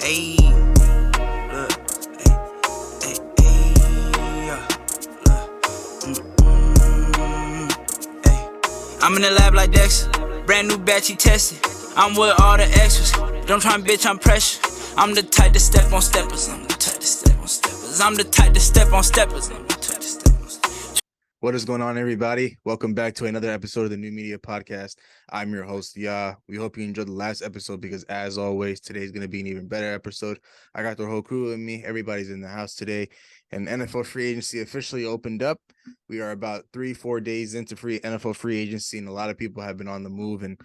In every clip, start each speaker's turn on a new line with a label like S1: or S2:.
S1: Ayy, look, yeah, ayy. I'm in the lab like Dexter, brand new batch he tested. I'm with all the extras, don't try and bitch, I'm pressure. I'm the type to step on steppers, I'm the type to step on steppers. I'm the type to step on steppers, I'm the type to step on steppers.
S2: What is going on, everybody? Welcome back to another episode of the New Media Podcast. I'm your host, Ya. We hope you enjoyed the last episode because, as always, today's going to be an even better episode. I got the whole crew with me. Everybody's in the house today. And NFL free agency officially opened up. We are about 3-4 days into NFL free agency, and a lot of people have been on the move. And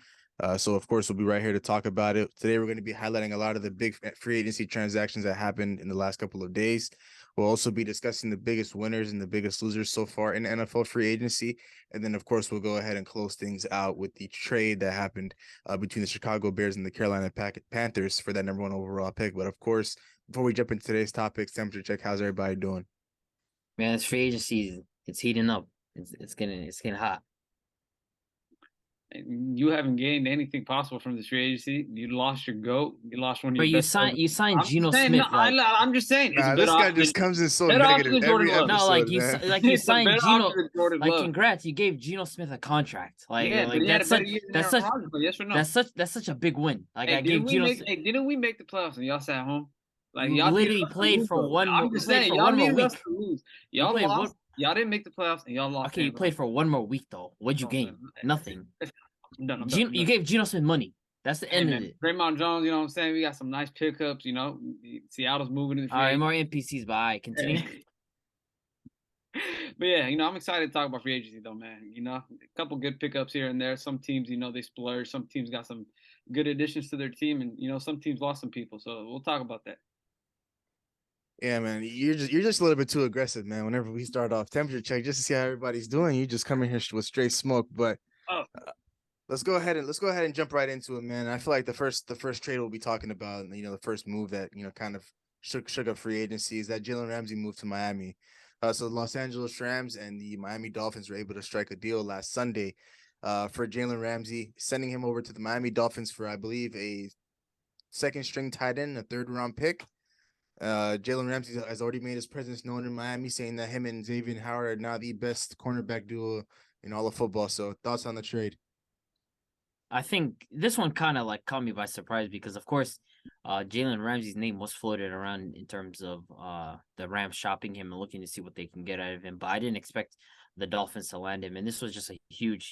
S2: so, of course, we'll be right here to talk about it. Today, we're going to be highlighting a lot of the big free agency transactions that happened in the last couple of days. We'll also be discussing the biggest winners and the biggest losers so far in NFL free agency. And then, of course, we'll go ahead and close things out with the trade that happened between the Chicago Bears and the Carolina Panthers for that #1 overall pick. But, of course, before we jump into today's topics, temperature check. How's everybody doing?
S3: Man, it's free agency. It's heating up. It's getting hot.
S4: You haven't gained anything possible from this free agency. You lost your GOAT. You lost one of
S3: But
S4: your
S3: you
S4: best
S3: signed
S4: I'm
S3: Geno
S4: saying,
S3: Smith.
S4: No, I'm just saying. It's a
S2: This
S4: better
S2: guy
S4: option.
S2: just comes in so
S4: Better
S2: negative
S4: option than
S2: every
S4: Jordan Love.
S2: episode.
S3: No, you
S4: It's a
S3: signed
S4: better
S3: Geno.
S4: option than Jordan
S3: Like,
S4: Love.
S3: congrats, you gave Geno Smith a contract. Like,
S4: Yeah, but he had a better year than Aaron Rodgers, but yes or no?
S3: that's such a big win. Like,
S4: Hey,
S3: I gave Geno.
S4: didn't we make the playoffs and y'all sat at home? Like,
S3: You
S4: y'all
S3: literally
S4: needed us to
S3: played
S4: lose,
S3: for
S4: though.
S3: one
S4: I'm
S3: more-
S4: just
S3: you played
S4: saying,
S3: for
S4: y'all
S3: one more
S4: needed us
S3: week.
S4: to lose.
S3: You
S4: Y'all
S3: played
S4: lost. Y'all didn't make the playoffs and y'all lost.
S3: Okay, you played for one more week though. What'd you gain? Nothing.
S4: I'm done.
S3: You gave Geno Smith money. That's the end of it.
S4: Draymond Jones, you know what I'm saying? We got some nice pickups, you know. Seattle's moving to the
S3: All right, more NPCs, but all right, continue.
S4: But yeah, you know, I'm excited to talk about free agency though, man. You know, a couple good pickups here and there. Some teams, you know, they splurge. Some teams got some good additions to their team, and you know, some teams lost some people. So we'll talk about that.
S2: Yeah, man, you're just a little bit too aggressive, man. Whenever we start off temperature check, just to see how everybody's doing, you just come in here with straight smoke. But let's go ahead and jump right into it, man. I feel like the first trade we'll be talking about, you know, the first move that, you know, kind of shook up free agency is that Jalen Ramsey moved to Miami. So the Los Angeles Rams and the Miami Dolphins were able to strike a deal last Sunday for Jalen Ramsey, sending him over to the Miami Dolphins for, I believe, a second string tight end, a 3rd-round pick. Jalen Ramsey has already made his presence known in Miami, saying that him and Xavier Howard are now the best cornerback duo in all of football. So thoughts on the trade?
S3: I think this one kind of like caught me by surprise because, of course, Jalen Ramsey's name was floated around in terms of the Rams shopping him and looking to see what they can get out of him. But I didn't expect the Dolphins to land him, and this was just a huge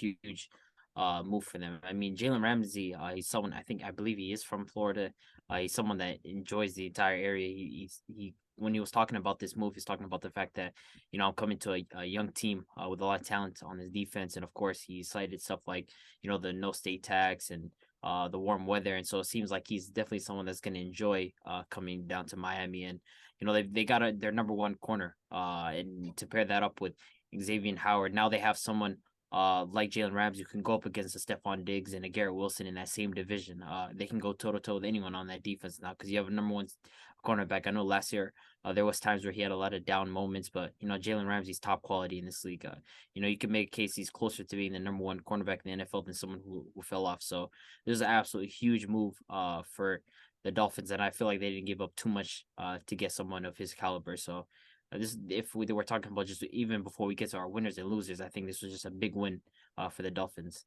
S3: move for them. I mean, Jalen Ramsey, he's someone I believe he is from Florida. He's someone that enjoys the entire area. He when he was talking about this move, he's talking about the fact that, you know, I'm coming to a young team with a lot of talent on his defense, and of course, he cited stuff like, you know, the no state tax and the warm weather, and so it seems like he's definitely someone that's going to enjoy coming down to Miami. And you know, they got their #1 corner, and to pair that up with Xavier Howard, now they have someone like Jalen Ramsey, who can go up against a Stephon Diggs and a Garrett Wilson in that same division. They can go toe-to-toe with anyone on that defense now because you have a #1 cornerback. I know last year there was times where he had a lot of down moments, but, you know, Jalen Ramsey's top quality in this league. You know, you can make a case he's closer to being the #1 cornerback in the NFL than someone who fell off. So this is an absolutely huge move for the Dolphins, and I feel like they didn't give up too much to get someone of his caliber. So if we were talking about just even before we get to our winners and losers, I think this was just a big win for the Dolphins.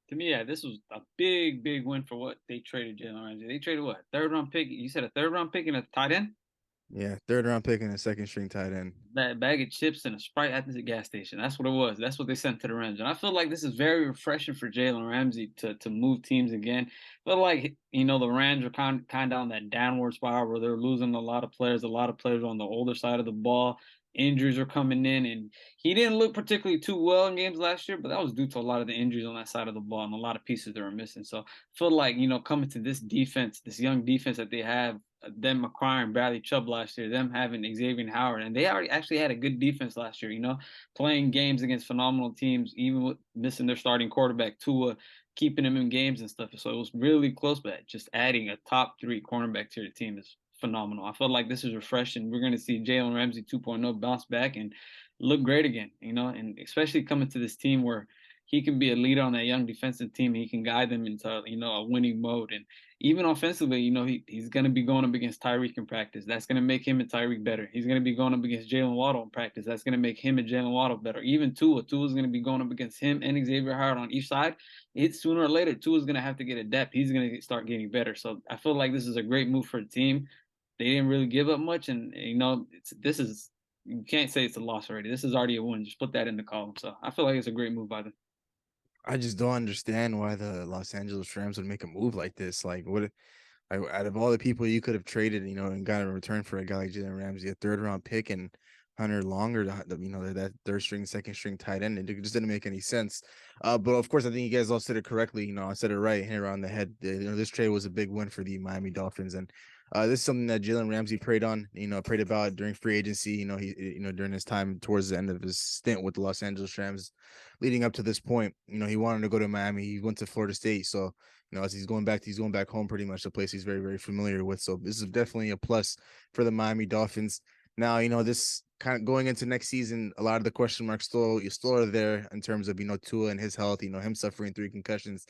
S4: To me, yeah, this was a big win for what they traded Jalen Ramsey. They traded what? 3rd-round pick? You said a 3rd-round pick and a tight end?
S2: Yeah, 3rd-round pick and a second string tight end.
S4: That bag of chips and a Sprite at the gas station. That's what it was. That's what they sent to the Rams. And I feel like this is very refreshing for Jalen Ramsey to move teams again. I feel like, you know, the Rams are kind of on that downward spiral where they're losing a lot of players on the older side of the ball. Injuries are coming in, and he didn't look particularly too well in games last year, but that was due to a lot of the injuries on that side of the ball and a lot of pieces they were missing. So I feel like, you know, coming to this defense, this young defense that they have, them acquiring Bradley Chubb last year, them having Xavier Howard, and they already actually had a good defense last year, you know, playing games against phenomenal teams, even with missing their starting quarterback, Tua, keeping them in games and stuff. So it was really close, but just adding a top 3 cornerback to your team is phenomenal. I feel like this is refreshing. We're going to see Jalen Ramsey 2.0 bounce back and look great again, you know, and especially coming to this team where, he can be a leader on that young defensive team. He can guide them into, a winning mode. And even offensively, he's going to be going up against Tyreek in practice. That's going to make him and Tyreek better. He's going to be going up against Jalen Waddle in practice. That's going to make him and Jalen Waddle better. Even Tua. Tua's going to be going up against him and Xavier Howard on each side. It's sooner or later, Tua's going to have to get a depth. He's going to start getting better. So I feel like this is a great move for the team. They didn't really give up much. And, you can't say it's a loss already. This is already a win. Just put that in the column. So I feel like it's a great move by them.
S2: I just don't understand why the Los Angeles Rams would make a move like this. Like, what? Out of all the people you could have traded, and got in return for a guy like Jalen Ramsey, a third-round pick, and Hunter Long, or that third string, second string tight end, it just didn't make any sense. But of course, I think you guys all said it correctly. I said it right here on the head. This trade was a big win for the Miami Dolphins, and this is something that Jalen Ramsey prayed about during free agency. He during his time towards the end of his stint with the Los Angeles Rams, leading up to this point, he wanted to go to Miami. He went to Florida State, so as he's going back home, pretty much the place he's very, very familiar with. So this is definitely a plus for the Miami Dolphins. Now, this kind of going into next season, a lot of the question marks still are there in terms of, Tua and his health, him suffering 3 concussions.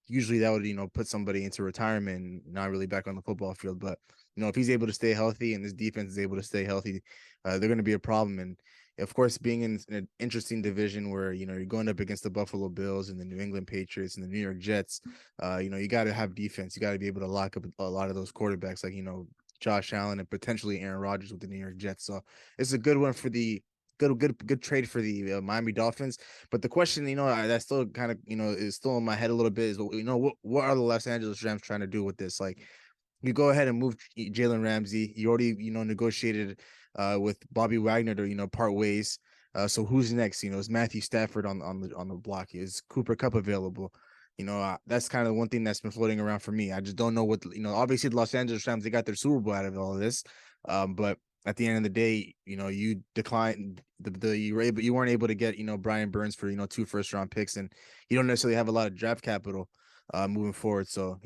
S2: Usually that would, put somebody into retirement and not really back on the football field. But, if he's able to stay healthy and this defense is able to stay healthy, they're going to be a problem. And of course, being in an interesting division where, you're going up against the Buffalo Bills and the New England Patriots and the New York Jets, you got to have defense. You got to be able to lock up a lot of those quarterbacks, like, Josh Allen and potentially Aaron Rodgers with the New York Jets. So it's a good one for the good trade for the Miami Dolphins. But the question, that still kind of, is still in my head a little bit is, what are the Los Angeles Rams trying to do with this? Like, you go ahead and move Jalen Ramsey. You already, negotiated with Bobby Wagner to, part ways. So who's next? Is Matthew Stafford on the block? Is Cooper Kupp available? That's kind of one thing that's been floating around for me. I just don't know what, obviously the Los Angeles Rams, they got their Super Bowl out of all of this. But at the end of the day, you declined you weren't able to get, Brian Burns for, 2 first-round picks, and you don't necessarily have a lot of draft capital moving forward. So,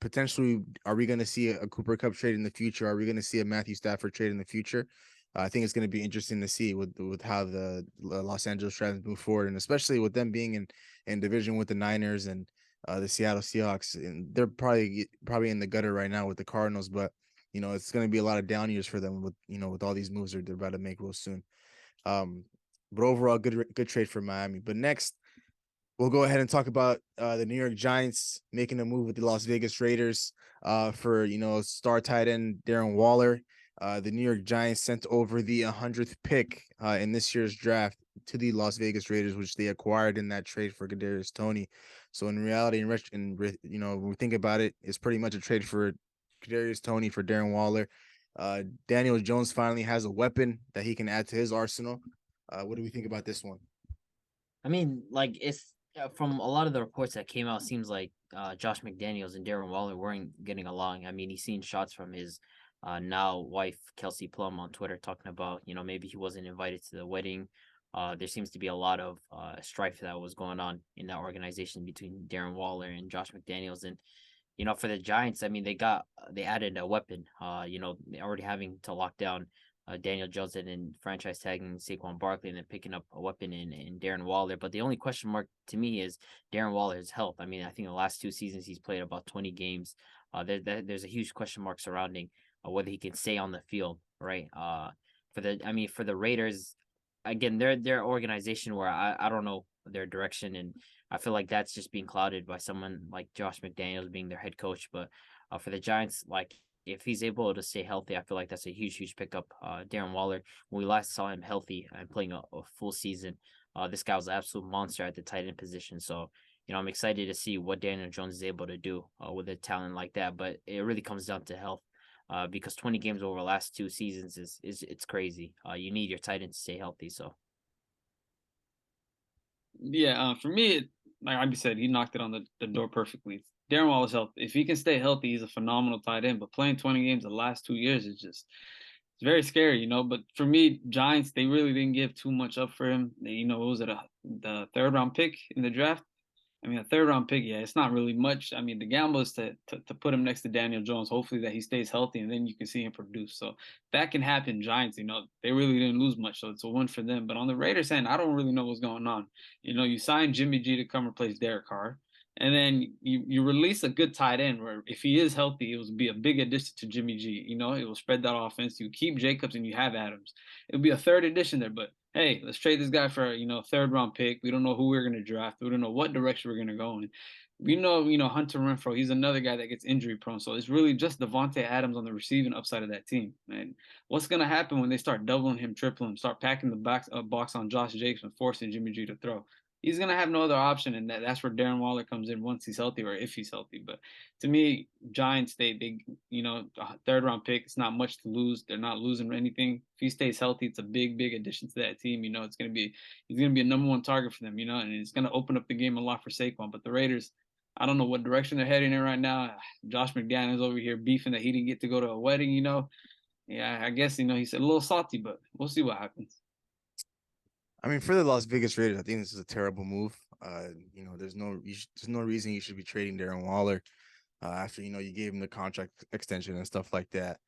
S2: potentially, are we going to see a Cooper Kupp trade in the future? Are we going to see a Matthew Stafford trade in the future? I think it's going to be interesting to see with how the Los Angeles Rams move forward, and especially with them being in division with the Niners and the Seattle Seahawks, and they're probably in the gutter right now with the Cardinals. But it's going to be a lot of down years for them with all these moves they're about to make real soon. But overall, good trade for Miami. But next, we'll go ahead and talk about the New York Giants making a move with the Las Vegas Raiders for star tight end Darren Waller. The New York Giants sent over the 100th pick in this year's draft to the Las Vegas Raiders, which they acquired in that trade for Kadarius Toney. So in reality, when we think about it, it's pretty much a trade for Kadarius Toney for Darren Waller. Daniel Jones finally has a weapon that he can add to his arsenal. What do we think about this one?
S3: I mean, like, it's from a lot of the reports that came out, seems like Josh McDaniels and Darren Waller weren't getting along. I mean, he's seen shots from his now wife Kelsey Plum on Twitter talking about, maybe he wasn't invited to the wedding. There seems to be a lot of strife that was going on in that organization between Darren Waller and Josh McDaniels. And for the Giants, I mean, they added a weapon. Already having to lock down Daniel Jones and franchise tagging Saquon Barkley, and then picking up a weapon in Darren Waller. But the only question mark to me is Darren Waller's health. I mean, I think the last 2 seasons he's played about 20 games. There's a huge question mark surrounding whether he can stay on the field, right? For the Raiders, again, they're organization where I don't know their direction, and I feel like that's just being clouded by someone like Josh McDaniels being their head coach. But for the Giants, like, if he's able to stay healthy, I feel like that's a huge pickup. Darren Waller, when we last saw him healthy and playing a full season, this guy was an absolute monster at the tight end position. So, I'm excited to see what Daniel Jones is able to do with a talent like that. But it really comes down to health. Because 20 games over the last 2 seasons is it's crazy. You need your tight end to stay healthy. So,
S4: Yeah, for me, like I said, he knocked it on the door perfectly. Darren Waller's health. If he can stay healthy, he's a phenomenal tight end. But playing 20 games the last 2 years is just, it's very scary, But for me, Giants, they really didn't give too much up for him. It was the 3rd round pick in the draft. I mean, a third round pick, yeah, it's not really much. I mean, the gamble is to put him next to Daniel Jones, hopefully that he stays healthy, and then you can see him produce. So that can happen. Giants, they really didn't lose much, so it's a win for them. But on the Raiders end, I don't really know what's going on. You signed Jimmy G to come replace Derek Carr, and then you release a good tight end where if he is healthy, it will be a big addition to Jimmy G. It will spread that offense. You keep Jacobs and you have Adams. It'll be a third addition there, but hey, let's trade this guy for a third round pick. We don't know who we're gonna draft. We don't know what direction we're gonna go in. Hunter Renfro, he's another guy that gets injury prone. So it's really just Devontae Adams on the receiving upside of that team. And what's gonna happen when they start doubling him, tripling him, start packing the box on Josh Jacobs and forcing Jimmy G to throw? He's gonna have no other option, and that's where Darren Waller comes in once he's healthy or if he's healthy. But to me, Giants, they third round pick, it's not much to lose. They're not losing anything. If he stays healthy, it's a big addition to that team. He's gonna be a number one target for them. And it's gonna open up the game a lot for Saquon. But the Raiders, I don't know what direction they're heading in right now. Josh McDaniels over here beefing that he didn't get to go to a wedding. Yeah, I guess he's a little salty, but we'll see what happens.
S2: I mean, for the Las Vegas Raiders, I think this is a terrible move. There's no reason you should be trading Darren Waller after you gave him the contract extension and stuff like that.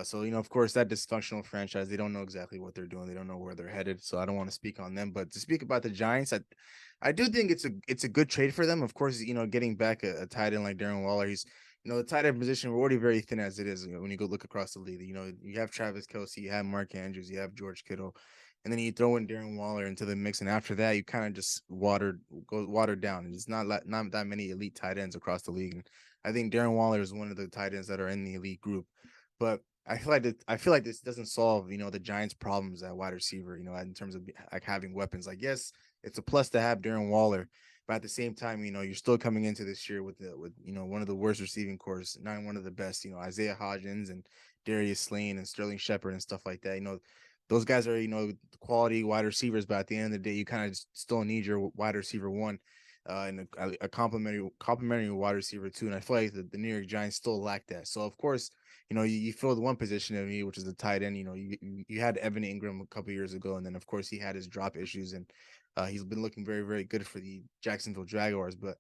S2: So of course, that dysfunctional franchise, they don't know exactly what they're doing. They don't know where they're headed. So I don't want to speak on them. But to speak about the Giants, I do think it's a good trade for them. Of course, getting back a tight end like Darren Waller, he's the tight end position, we're already very thin as it is. When you go look across the league, you have Travis Kelce, you have Mark Andrews, you have George Kittle. And then you throw in Darren Waller into the mix, and after that, you kind of just watered down. And it's not that many elite tight ends across the league. And I think Darren Waller is one of the tight ends that are in the elite group. But I feel like this doesn't solve the Giants' problems at wide receiver. In terms of like having weapons. Like, yes, it's a plus to have Darren Waller, but at the same time, you're still coming into this year with one of the worst receiving corps, not one of the best. Isaiah Hodgins and Darius Slayton and Sterling Shepard and stuff like that. Those guys are, quality wide receivers, but at the end of the day, you kind of still need your wide receiver one and a complimentary wide receiver two. And I feel like the New York Giants still lack that. So, of course, you fill the one position of need, which is the tight end. You had Evan Ingram a couple years ago, and then, of course, he had his drop issues, and he's been looking very, very good for the Jacksonville Jaguars. But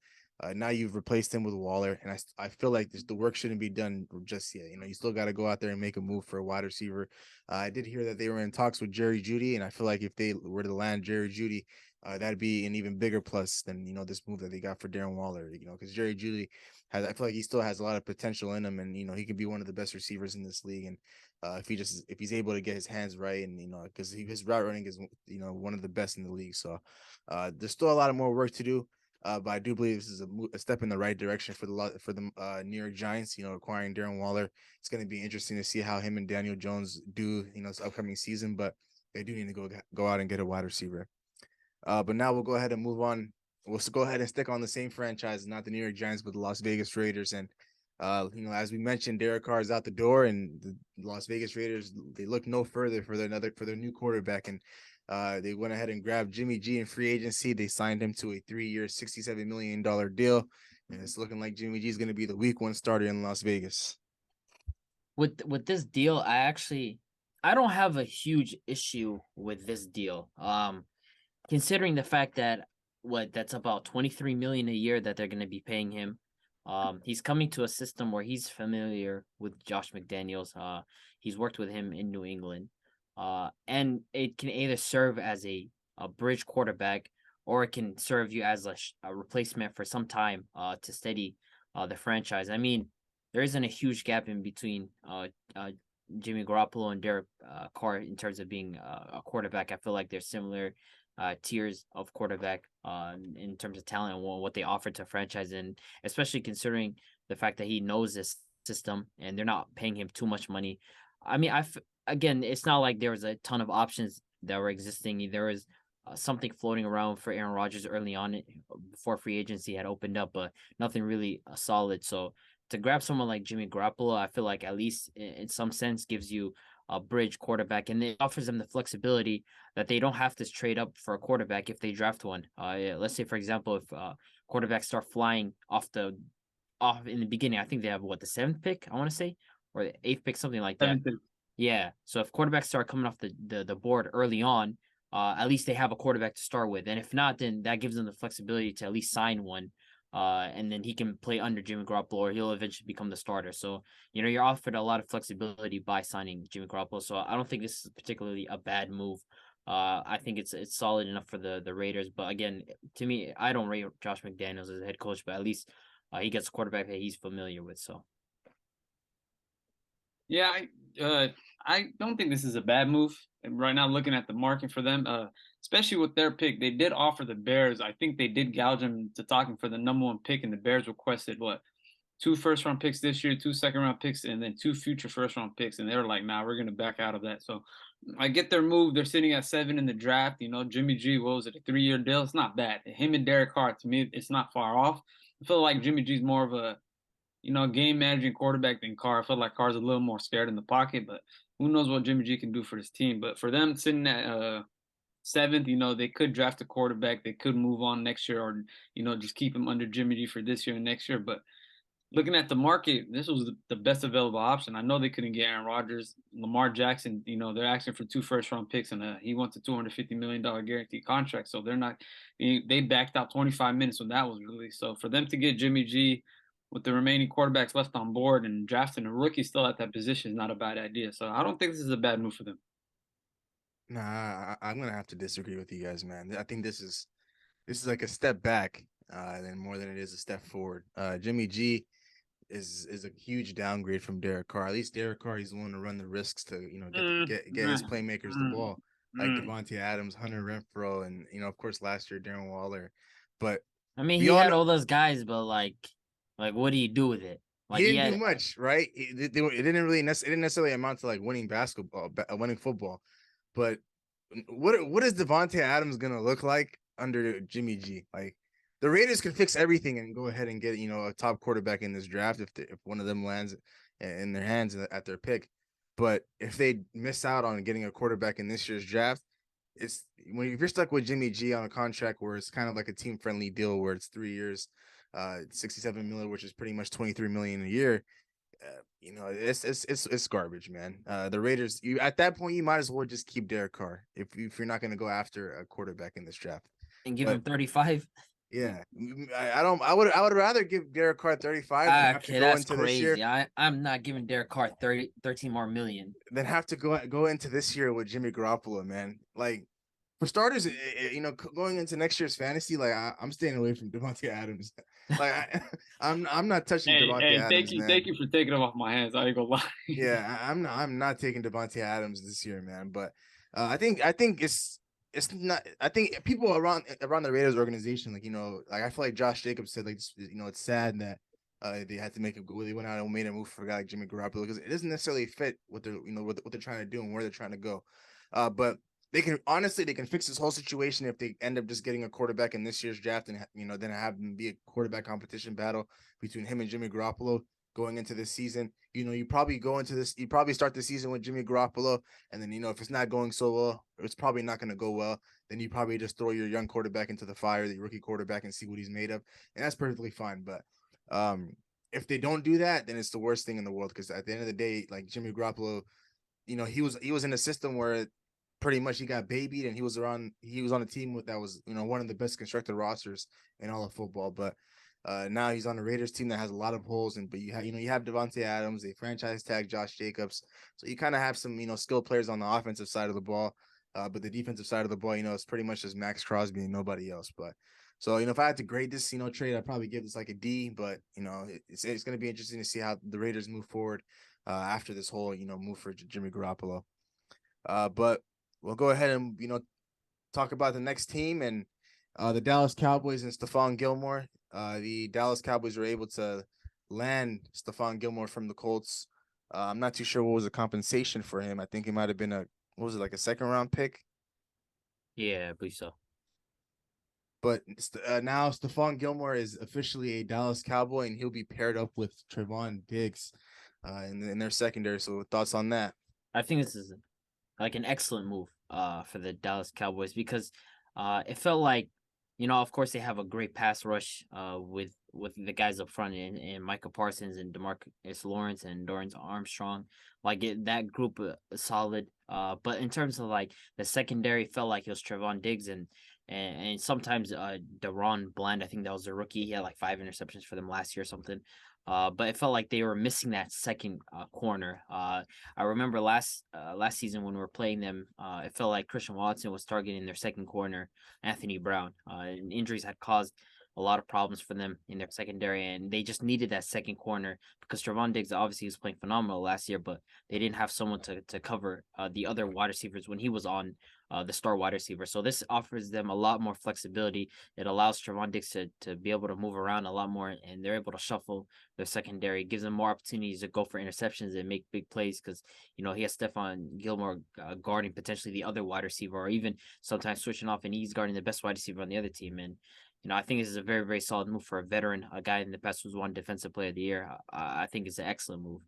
S2: now you've replaced him with Waller, and I feel like the work shouldn't be done just yet. You still got to go out there and make a move for a wide receiver. I did hear that they were in talks with Jerry Jeudy, and I feel like if they were to land Jerry Jeudy, that'd be an even bigger plus than this move that they got for Darren Waller. Because Jerry Jeudy I feel like he still has a lot of potential in him, and he can be one of the best receivers in this league. And if he's able to get his hands right, and because his route running is one of the best in the league. So there's still a lot of more work to do. But I do believe this is a step in the right direction for the New York Giants. Acquiring Darren Waller, it's going to be interesting to see how him and Daniel Jones do this upcoming season. But they do need to go out and get a wide receiver. But now we'll go ahead and move on. We'll go ahead and stick on the same franchise, not the New York Giants, but the Las Vegas Raiders. And as we mentioned, Derek Carr is out the door, and the Las Vegas Raiders, they look no further for their new quarterback. And they went ahead and grabbed Jimmy G in free agency. They signed him to a 3-year, $67 million deal. And it's looking like Jimmy G is going to be the week one starter in Las Vegas.
S3: With this deal, I don't have a huge issue with this deal. Considering the fact that that's about $23 million a year that they're going to be paying him. He's coming to a system where he's familiar with Josh McDaniels. He's worked with him in New England. And it can either serve as a bridge quarterback, or it can serve you as a replacement for some time to steady the franchise. I mean, there isn't a huge gap in between Jimmy Garoppolo and Derek Carr in terms of being a quarterback. I feel like they're similar tiers of quarterback in terms of talent and what they offer to franchise, and especially considering the fact that he knows this system and they're not paying him too much money. I mean, again, it's not like there was a ton of options that were existing. There was something floating around for Aaron Rodgers early on before free agency had opened up, but nothing really solid. So to grab someone like Jimmy Garoppolo, I feel like at least in some sense gives you a bridge quarterback, and it offers them the flexibility that they don't have to trade up for a quarterback if they draft one. Let's say, for example, if quarterbacks start flying off in the beginning, I think they have the 7th pick, I want to say, or the 8th pick, something like that.
S4: 7th.
S3: Yeah. So if quarterbacks start coming off the board early on, at least they have a quarterback to start with. And if not, then that gives them the flexibility to at least sign one. And then he can play under Jimmy Garoppolo, or he'll eventually become the starter. So, you're offered a lot of flexibility by signing Jimmy Garoppolo. So I don't think this is particularly a bad move. I think it's solid enough for the Raiders. But again, to me, I don't rate Josh McDaniels as a head coach, but at least he gets a quarterback that he's familiar with. So
S4: Yeah, I don't think this is a bad move. And right now, looking at the market for them, especially with their pick, they did offer the Bears. I think they did gouge them to talking for the #1 pick, and the Bears requested what, 2 first-round picks this year, 2 second-round picks, and then 2 future first-round picks. And they were like, "Nah, we're gonna back out of that." So I get their move. They're sitting at 7 in the draft. Jimmy G, what was it, a 3-year deal? It's not bad. Him and Derek Carr, to me, it's not far off. I feel like Jimmy G's more of a game managing quarterback than Carr. I feel like Carr's a little more scared in the pocket, but who knows what Jimmy G can do for his team. But for them sitting at 7th, they could draft a quarterback. They could move on next year, or just keep him under Jimmy G for this year and next year. But looking at the market, this was the best available option. I know they couldn't get Aaron Rodgers, Lamar Jackson. They're asking for 2 first-round picks, and he wants a $250 million guaranteed contract. So they're not. They backed out 25 minutes when that was released. So for them to get Jimmy G with the remaining quarterbacks left on board and drafting a rookie still at that position is not a bad idea. So I don't think this is a bad move for them.
S2: Nah, I'm gonna have to disagree with you guys, man. I think this is like a step back, than more than it is a step forward. Jimmy G is a huge downgrade from Derek Carr. At least Derek Carr, he's willing to run the risks to get his playmakers the ball, like Devontae Adams, Hunter Renfrow, and of course last year Darren Waller. But
S3: I mean, he had all those guys, but like what do you do with it? Like,
S2: he didn't do much, right? It didn't necessarily amount to like winning winning football. But what is Devontae Adams gonna look like under Jimmy G? Like, the Raiders can fix everything and go ahead and get a top quarterback in this draft if one of them lands in their hands at their pick. But if they miss out on getting a quarterback in this year's draft, if you're stuck with Jimmy G on a contract where it's kind of like a team friendly deal where it's 3 years, 67 million, which is pretty much 23 million a year. It's garbage, man. The Raiders, at that point, you might as well just keep Derek Carr if you're not going to go after a quarterback in this draft
S3: and give him 35.
S2: Yeah, I would rather give Derek Carr 35 than have to go
S3: that's
S2: into
S3: crazy.
S2: this year.
S3: I'm not giving Derek Carr 13 more million.
S2: Then have to go into this year with Jimmy Garoppolo, man. Like, for starters, going into next year's fantasy, like I'm staying away from Devontae Adams. Like I'm not touching Devontae Adams.
S4: Thank you for taking him off my hands. I ain't gonna lie.
S2: Yeah, I'm not taking Devontae Adams this year, man. But I think it's not. I think people around the Raiders organization, like I feel like Josh Jacobs said, like, it's sad that they had to they went out and made a move for a guy like Jimmy Garoppolo because it doesn't necessarily fit what they're what they're trying to do and where they're trying to go. But they can fix this whole situation if they end up just getting a quarterback in this year's draft and then have them be a quarterback competition battle between him and Jimmy Garoppolo going into this season. You probably start the season with Jimmy Garoppolo, and then if it's not going so well, it's probably not going to go well. Then you probably just throw your young quarterback into the fire, the rookie quarterback, and see what he's made of, and that's perfectly fine. But if they don't do that, then it's the worst thing in the world because at the end of the day, like Jimmy Garoppolo, he was in a system where pretty much he got babied, and he was on a team that was one of the best constructed rosters in all of football, but. Now he's on the Raiders team that has a lot of holes, but you have Devontae Adams, they franchise tag Josh Jacobs, so you kind of have some skilled players on the offensive side of the ball, but the defensive side of the ball, it's pretty much just Max Crosby and nobody else. But so if I had to grade this trade, I'd probably give this like a D. But it's going to be interesting to see how the Raiders move forward after this whole move for Jimmy Garoppolo. But we'll go ahead and talk about the next team and the Dallas Cowboys and Stephon Gilmore. The Dallas Cowboys were able to land Stephon Gilmore from the Colts. I'm not too sure what was the compensation for him. I think it might have been like a second round pick?
S3: Yeah, I believe so.
S2: But now Stephon Gilmore is officially a Dallas Cowboy, and he'll be paired up with Trevon Diggs in their secondary. So thoughts on that?
S3: I think this is like an excellent move for the Dallas Cowboys because it felt like Of course they have a great pass rush with the guys up front and Micah Parsons and DeMarcus Lawrence and Dorrance Armstrong. That group is solid. But in terms of like the secondary, felt like it was Trevon Diggs and sometimes Deron Bland. I think that was a rookie. He had like 5 interceptions for them last year or something. But it felt like they were missing that second corner. I remember last season when we were playing them, it felt like Christian Watson was targeting their second corner, Anthony Brown. And injuries had caused a lot of problems for them in their secondary, and they just needed that second corner because Trevon Diggs obviously was playing phenomenal last year, but they didn't have someone to cover the other wide receivers when he was on the star wide receiver. So this offers them a lot more flexibility. It allows Trevon Diggs to be able to move around a lot more, and they're able to shuffle their secondary. It gives them more opportunities to go for interceptions and make big plays because he has Stephon Gilmore guarding potentially the other wide receiver, or even sometimes switching off and he's guarding the best wide receiver on the other team. And I think this is a very, very solid move for a veteran, a guy in the past who's won Defensive Player of the Year. I think it's an excellent move.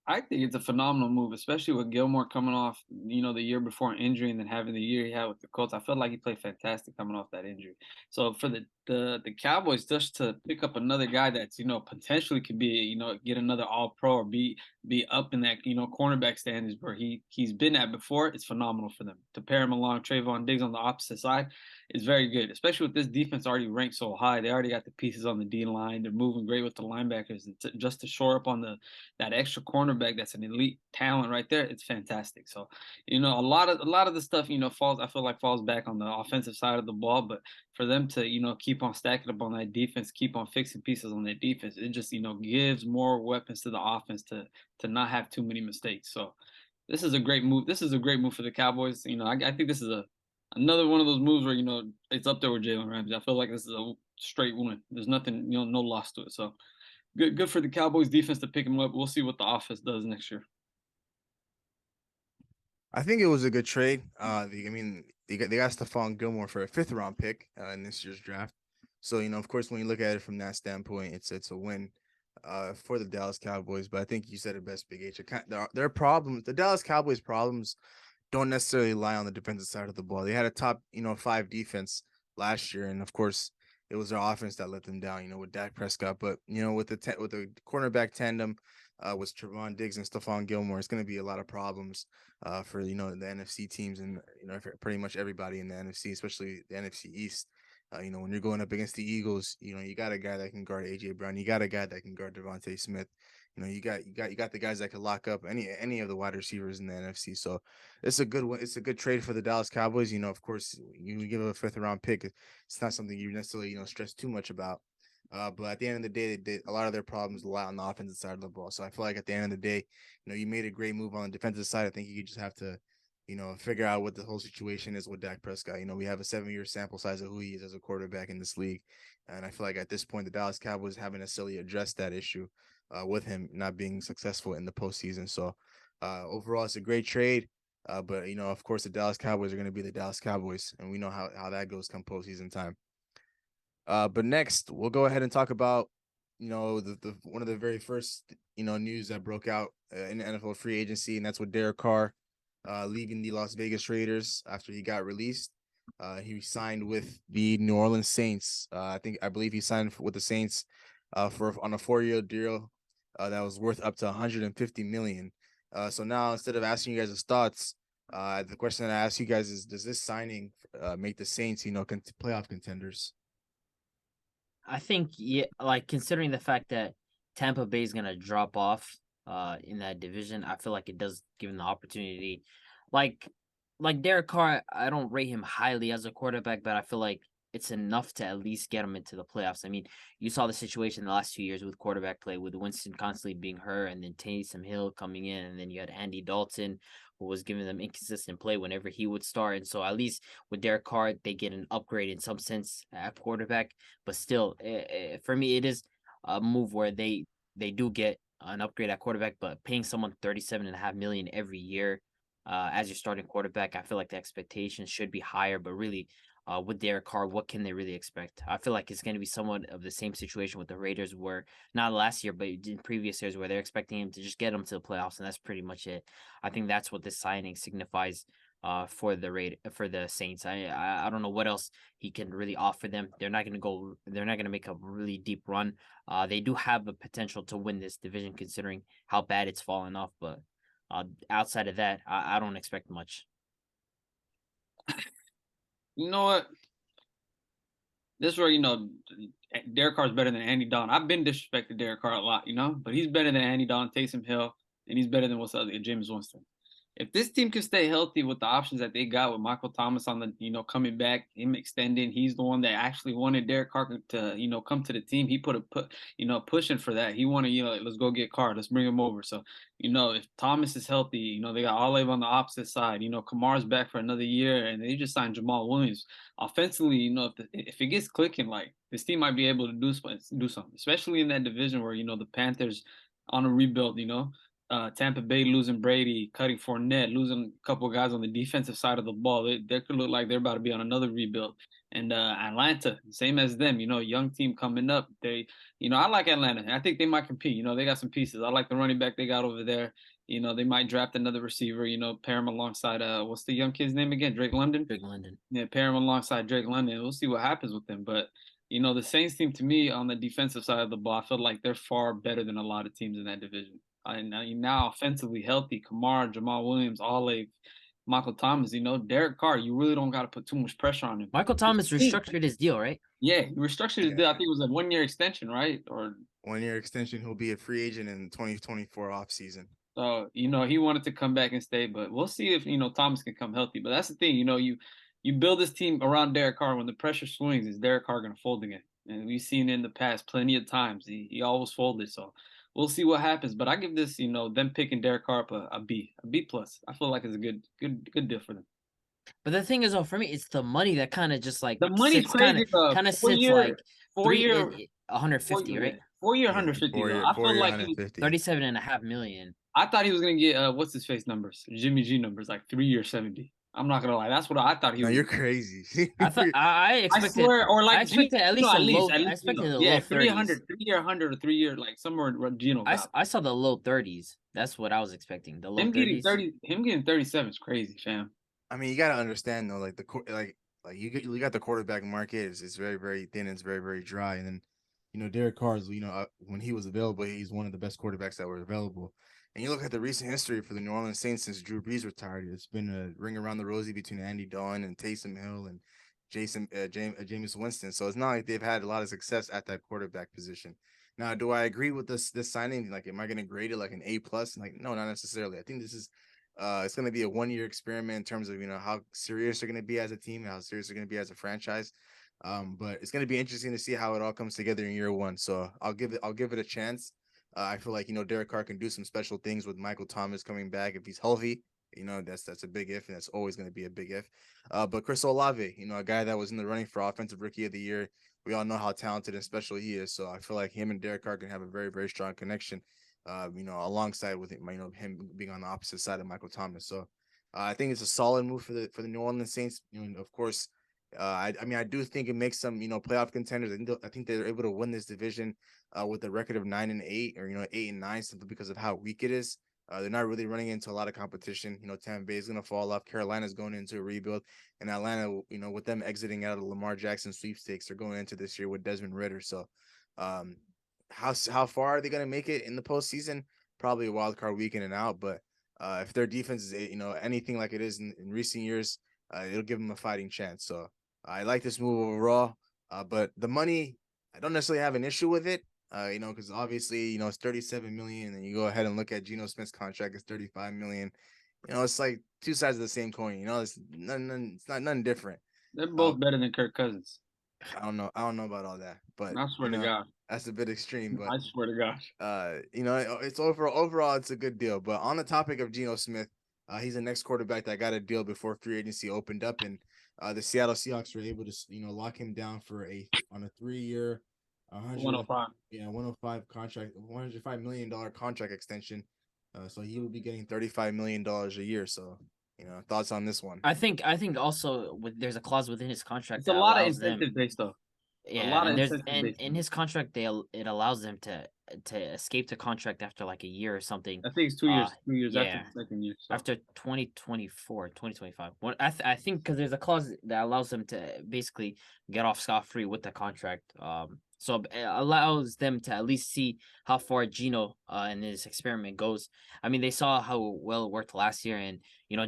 S4: I think it's a phenomenal move, especially with Gilmore coming off, the year before an injury and then having the year he had with the Colts. I felt like he played fantastic coming off that injury. So for the Cowboys, just to pick up another guy that's, potentially could be, get another All Pro or be up in that, cornerback standings where he's been at before, it's phenomenal for them. To pair him along Trayvon Diggs on the opposite side is very good, especially with this defense already ranked so high. They already got the pieces on the D line. They're moving great with the linebackers. And just to shore up on that extra cornerback that's an elite talent right there, it's fantastic. So, a lot of the stuff, falls back on the offensive side of the ball, but for them to, keep on stacking up on that defense, keep on fixing pieces on that defense, it just, gives more weapons to the offense to not have too many mistakes. So this is a great move. This is a great move for the Cowboys. I think this is another one of those moves where, it's up there with Jalen Ramsey. I feel like this is a straight win. There's nothing, no loss to it. So good for the Cowboys defense to pick him up. We'll see what the offense does next year.
S2: I think it was a good trade. They got Stephon Gilmore for a 5th-round pick in this year's draft. So, of course, when you look at it from that standpoint, it's a win for the Dallas Cowboys. But I think you said it best, Big H. Their problems, the Dallas Cowboys' problems, don't necessarily lie on the defensive side of the ball. They had a top, 5 defense last year, and of course, it was their offense that let them down, with Dak Prescott. But with the cornerback tandem, with Trevon Diggs and Stephon Gilmore, it's going to be a lot of problems for the NFC teams and for pretty much everybody in the NFC, especially the NFC East. When you're going up against the Eagles, you got a guy that can guard AJ Brown, you got a guy that can guard Devontae Smith. You got the guys that can lock up any of the wide receivers in the NFC. So it's a good one. It's a good trade for the Dallas Cowboys. Of course, you give a 5th-round pick. It's not something you necessarily stress too much about. But at the end of the day, a lot of their problems lie on the offensive side of the ball. So I feel like at the end of the day, you made a great move on the defensive side. I think you just have to, figure out what the whole situation is with Dak Prescott. We have a 7-year sample size of who he is as a quarterback in this league. And I feel like at this point, the Dallas Cowboys haven't necessarily addressed that issue with him not being successful in the postseason. So overall, it's a great trade. But, of course, the Dallas Cowboys are going to be the Dallas Cowboys. And we know how that goes come postseason time. But next, we'll go ahead and talk about, the one of the very first, news that broke out in the NFL free agency, and that's with Derek Carr leaving the Las Vegas Raiders after he got released. He signed with the New Orleans Saints. I believe he signed with the Saints on a 4-year deal that was worth up to $150 million. So now, instead of asking you guys' thoughts, the question that I ask you guys is: does this signing make the Saints, playoff contenders?
S3: I think, considering the fact that Tampa Bay is going to drop off in that division, I feel like it does give him the opportunity. Like Derek Carr, I don't rate him highly as a quarterback, but I feel like it's enough to at least get him into the playoffs. I mean, you saw the situation the last 2 years with quarterback play, with Winston constantly being hurt, and then Taysom Hill coming in, and then you had Andy Dalton, who was giving them inconsistent play whenever he would start. And so at least with Derek Carr, they get an upgrade in some sense at quarterback. But still, for me, it is a move where they do get an upgrade at quarterback, but paying someone $37.5 million every year as your starting quarterback, I feel like the expectations should be higher. But really, with Derek Carr, what can they really expect? I feel like it's going to be somewhat of the same situation with the Raiders, where not last year, but in previous years, where they're expecting him to just get them to the playoffs, and that's pretty much it. I think that's what this signing signifies for the Saints. I don't know what else he can really offer them. They're not gonna make a really deep run. They do have a potential to win this division considering how bad it's fallen off, but outside of that, I don't expect much.
S4: You know what? This is where, Derek Carr's better than Andy Dalton. I've been disrespected Derek Carr a lot, but he's better than Andy Dalton, Taysom Hill, and he's better than James Winston. If this team can stay healthy with the options that they got with Michael Thomas on the, coming back, him extending, he's the one that actually wanted Derek Carr to, come to the team. He pushing for that. He wanted, let's go get Carr. Let's bring him over. So, if Thomas is healthy, they got Olive on the opposite side. Kamar's back for another year, and they just signed Jamal Williams. Offensively, if it gets clicking, like this team might be able to do something, especially in that division where, the Panthers on a rebuild, Tampa Bay losing Brady, cutting Fournette, losing a couple of guys on the defensive side of the ball. They could look like they're about to be on another rebuild. And Atlanta, same as them, young team coming up. I like Atlanta. I think they might compete. They got some pieces. I like the running back they got over there. They might draft another receiver, pair him alongside, what's the young kid's name again? Drake London?
S3: Drake London.
S4: Yeah, pair him alongside Drake London. We'll see what happens with them. But, the Saints team, to me, on the defensive side of the ball, I feel like they're far better than a lot of teams in that division. And now offensively healthy, Kamara, Jamal Williams, Olive, Michael Thomas, Derek Carr, you really don't got to put too much pressure on him.
S3: Michael Thomas restructured his deal, right?
S4: Yeah, he restructured his deal. I think it was a 1-year extension, right? Or
S2: 1-year extension. He'll be a free agent in 2024 offseason.
S4: So, he wanted to come back and stay, but we'll see if, Thomas can come healthy. But that's the thing, you build this team around Derek Carr. When the pressure swings, is Derek Carr going to fold again? And we've seen in the past plenty of times. He always folded, so we'll see what happens. But I give this, them picking Derek Carr up a B plus. I feel like it's a good deal for them.
S3: But the thing is, though, for me, it's the money that kind of just like
S4: the money's crazy.
S3: Kind of sits like
S4: 4-year
S3: 150, right?
S4: 4-year 150. I feel like
S3: 37.5 million.
S4: I thought he was gonna get what's his face numbers, Jimmy G numbers, like 3-year 70. I'm not gonna lie, that's what I thought he was.
S2: No, you're crazy.
S3: I expected.
S4: I swear, or like
S3: I expected at least a low. I expected the low 30s.
S4: 300 or 3 year, like somewhere Gino.
S3: I saw the low 30s. That's what I was expecting. The low 30s.
S4: Him getting 37 is crazy, fam.
S2: I mean, you gotta understand though, like you got the quarterback market is very, very thin and it's very, very dry. And then, Derek Carr's, when he was available, he's one of the best quarterbacks that were available. And you look at the recent history for the New Orleans Saints since Drew Brees retired, it's been a ring around the rosy between Andy Dalton and Taysom Hill and Jameis Winston. So it's not like they've had a lot of success at that quarterback position. Now, do I agree with this signing? Like, am I going to grade it like an A plus? Like, no, not necessarily. I think this is it's going to be a 1-year experiment in terms of how serious they're going to be as a team, and how serious they're going to be as a franchise. But it's going to be interesting to see how it all comes together in year one. So I'll give it a chance. I feel like Derek Carr can do some special things with Michael Thomas coming back if he's healthy. That's a big if, and that's always going to be a big if. But Chris Olave, a guy that was in the running for Offensive Rookie of the Year. We all know how talented and special he is. So I feel like him and Derek Carr can have a very, very strong connection. Alongside with him, him being on the opposite side of Michael Thomas. So I think it's a solid move for the New Orleans Saints. Of course, I do think it makes them, playoff contenders. I think they're able to win this division with a record of 9-8 or 8-9 simply because of how weak it is. They're not really running into a lot of competition. Tampa Bay is going to fall off. Carolina's going into a rebuild, and Atlanta, with them exiting out of the Lamar Jackson sweepstakes, they're going into this year with Desmond Ridder. So, how far are they going to make it in the postseason? Probably a wild card week in and out. But if their defense is anything like it is in recent years, it'll give them a fighting chance. So I like this move overall. But the money, I don't necessarily have an issue with it. Because obviously, it's $37 million, and you go ahead and look at Geno Smith's contract, it's $35 million. It's like two sides of the same coin. It's nothing different.
S4: They're both better than Kirk Cousins.
S2: I don't know about all that, but
S4: I swear to God,
S2: that's a bit extreme. But
S4: I swear to God,
S2: it's overall it's a good deal. But on the topic of Geno Smith, he's the next quarterback that got a deal before free agency opened up, and the Seattle Seahawks were able to lock him down on a 3-year.
S4: 105.
S2: Yeah, 105 contract, $105 million contract extension. So he will be getting $35 million a year. So, thoughts on this one?
S3: I think also there's a clause within his contract.
S4: It's a lot of incentive based though.
S3: Yeah, and in his contract, it allows them to escape the contract after like a year or something.
S4: I think it's 2 years. 2 years after
S3: Yeah.
S4: the second year. So.
S3: After 2024, 2025. I think because there's a clause that allows them to basically get off scot-free with the contract. So it allows them to at least see how far Geno and his experiment goes. I mean, they saw how well it worked last year, and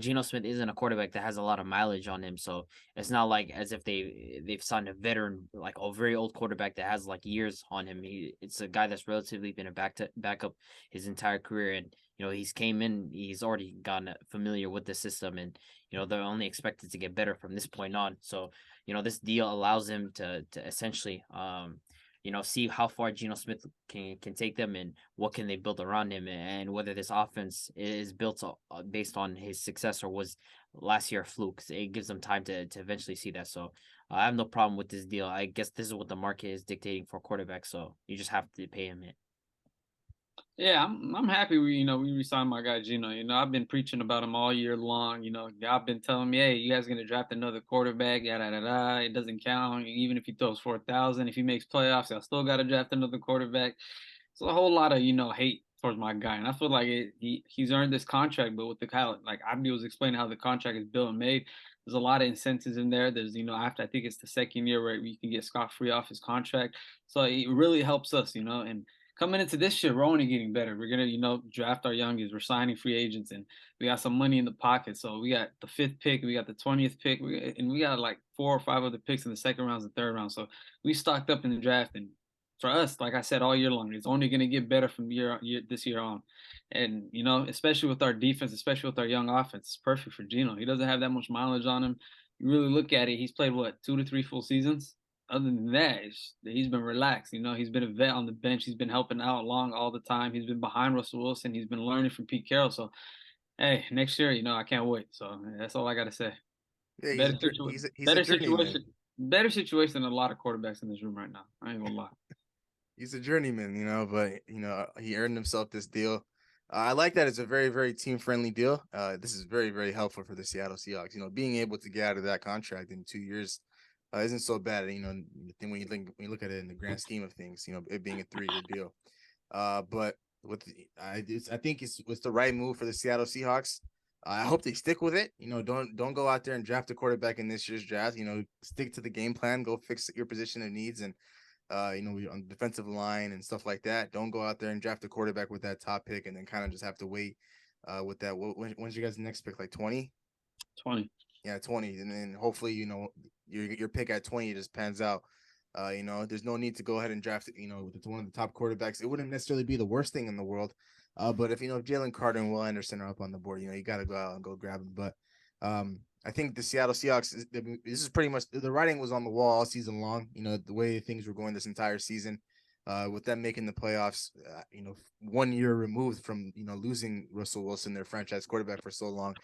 S3: Geno Smith isn't a quarterback that has a lot of mileage on him, so it's not like as if they've signed a veteran, like a very old quarterback that has like years on him. It's a guy that's relatively been a backup his entire career, and he's came in, he's already gotten familiar with the system, and they're only expected to get better from this point on. So this deal allows him to essentially see how far Geno Smith can take them, and what can they build around him, and whether this offense is built based on his success or was last year a fluke. It gives them time to eventually see that. So I have no problem with this deal. I guess this is what the market is dictating for quarterbacks, so you just have to pay him it.
S4: Yeah, I'm happy we re-signed my guy Gino. I've been preaching about him all year long. Y'all been telling me, hey, you guys gonna draft another quarterback, yada yada yada. It doesn't count. Even if he throws 4,000, if he makes playoffs, y'all still gotta draft another quarterback. It's a whole lot of hate towards my guy, and I feel like he's earned this contract. But with the kind like Abdi was explaining how the contract is built and made, there's a lot of incentives in there. There's after I think it's the second year where you can get scot-free off his contract, so it really helps us, and coming into this year, we're only getting better. We're gonna, draft our youngest. We're signing free agents, and we got some money in the pocket. So we got the 5th pick, we got the 20th pick, and we got like 4 or 5 other picks in the second rounds and third round. So we stocked up in the draft, and for us, like I said all year long, it's only gonna get better from this year on. And especially with our defense, especially with our young offense, it's perfect for Gino. He doesn't have that much mileage on him. You really look at it, he's played what 2 to 3 full seasons. Other than that, he's been relaxed. He's been a vet on the bench. He's been helping out along all the time. He's been behind Russell Wilson. He's been learning from Pete Carroll. So, hey, next year, I can't wait. So that's all I got to say.
S2: Yeah, he's
S4: Better
S2: a journeyman.
S4: better situation than a lot of quarterbacks in this room right now. I ain't gonna lie.
S2: He's a journeyman, but he earned himself this deal. I like that it's a very, very team-friendly deal. This is very, very helpful for the Seattle Seahawks. Being able to get out of that contract in 2 years isn't so bad. When you look at it in the grand scheme of things, it being a 3-year deal. But I think it's the right move for the Seattle Seahawks. I hope they stick with it. Don't go out there and draft a quarterback in this year's draft. Stick to the game plan. Go fix your position of needs, and on the defensive line and stuff like that. Don't go out there and draft a quarterback with that top pick and then kind of just have to wait with that. When's your guys' next pick? Like 20?
S4: 20.
S2: Yeah, 20. And then hopefully, your pick at 20 just pans out. There's no need to go ahead and draft it, with one of the top quarterbacks. It wouldn't necessarily be the worst thing in the world. But if Jalen Carter and Will Anderson are up on the board, you got to go out and go grab them. But I think the Seattle Seahawks, this is pretty much the writing was on the wall all season long. The way things were going this entire season, with them making the playoffs, 1 year removed from losing Russell Wilson, their franchise quarterback, for so long.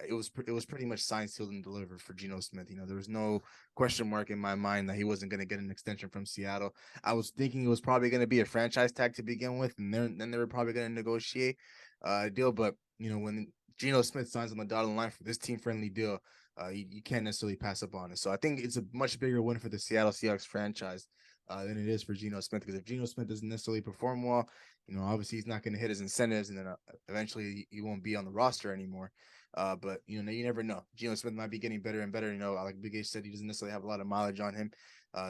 S2: It was pretty much signed, sealed, and delivered for Geno Smith. There was no question mark in my mind that he wasn't going to get an extension from Seattle. I was thinking it was probably going to be a franchise tag to begin with, and then they were probably going to negotiate a deal. But when Geno Smith signs on the dotted line for this team-friendly deal, you can't necessarily pass up on it. So I think it's a much bigger win for the Seattle Seahawks franchise than it is for Geno Smith, because if Geno Smith doesn't necessarily perform well, obviously he's not going to hit his incentives, and then eventually he won't be on the roster anymore. But you never know. Geno Smith might be getting better and better. Like Big H said, he doesn't necessarily have a lot of mileage on him.